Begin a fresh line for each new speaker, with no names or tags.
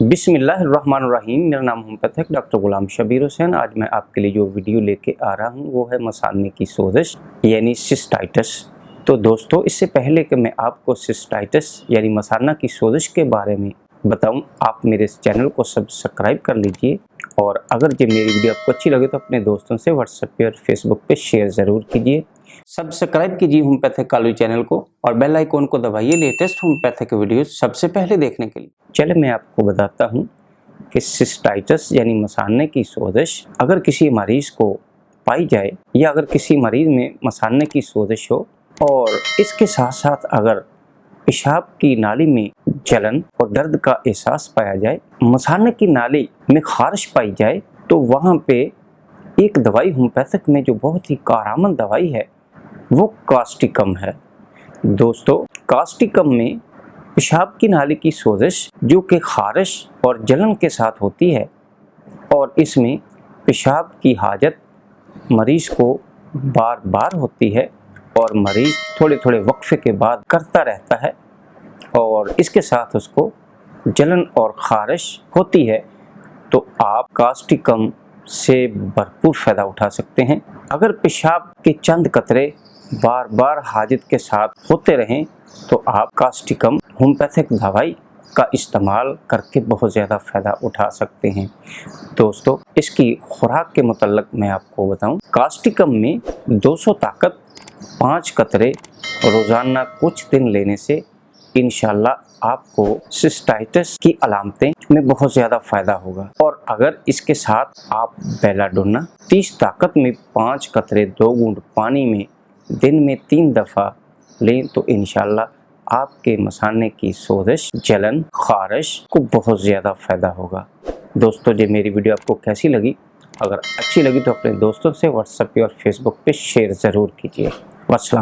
बिस्मिल्लाहिर्रहमानिर्रहीम। मेरा नाम होम्योपैथिक डॉक्टर गुलाम शबीर हुसैन। आज मैं आपके लिए जो वीडियो लेके आ रहा हूँ वो है मसाने की सोजिश यानी सिस्टाइटिस। तो दोस्तों, इससे पहले कि मैं आपको सिस्टाइटिस यानी मसाना की सोजिश के बारे में बताऊं, आप मेरे इस चैनल को सब्सक्राइब कर लीजिए और अगर ये मेरी वीडियो आपको अच्छी लगे तो अपने दोस्तों से व्हाट्सएप पे और फेसबुक पे शेयर ज़रूर कीजिए। सब्सक्राइब कीजिए होम्योपैथिक कालू चैनल को और बेल आइकॉन को दबाइए लेटेस्ट होम्योपैथिक वीडियो सबसे पहले देखने के लिए। चले मैं आपको बताता हूँ कि सिस्टाइटिस यानी मसाने की सोजिश अगर किसी मरीज़ को पाई जाए या अगर किसी मरीज़ में मसाने की सोजिश हो और इसके साथ साथ अगर पेशाब की नाली में जलन और दर्द का एहसास पाया जाए, मसाने की नाली में खारिश पाई जाए, तो वहाँ पे एक दवाई होम्योपैथिक में जो बहुत ही कारआमद दवाई है वो कास्टिकम है। दोस्तों, कास्टिकम में पेशाब की नाली की सोजिश जो कि खारिश और जलन के साथ होती है और इसमें पेशाब की हाजत मरीज़ को बार बार होती है और मरीज़ थोड़े थोड़े वक्फे के बाद करता रहता है और इसके साथ उसको जलन और खारिश होती है, तो आप कास्टिकम से भरपूर फ़ायदा उठा सकते हैं। अगर पेशाब के चंद कतरे बार बार हाजत के साथ होते रहें तो आप कास्टिकम होम्योपैथिक दवाई का इस्तेमाल करके बहुत ज़्यादा फ़ायदा उठा सकते हैं। दोस्तों, इसकी खुराक के मुतल्लिक़ मैं आपको बताऊं, कास्टिकम में 200 ताकत 5 कतरे रोज़ाना कुछ दिन लेने से इंशाल्लाह आपको सिस्टाइटिस की अलामतें में बहुत ज़्यादा फ़ायदा होगा। और अगर इसके साथ आप बेलाडोना 30 ताकत में 5 कतरे 2 घूंट पानी में दिन में 3 दफ़ा लें तो इंशाल्लाह आपके मसाने की सोजिश, जलन, खारिश को बहुत ज़्यादा फ़ायदा होगा। दोस्तों, ये मेरी वीडियो आपको कैसी लगी? अगर अच्छी लगी तो अपने दोस्तों से व्हाट्सएप पे और फेसबुक पे शेयर ज़रूर कीजिए। वस्सलाम।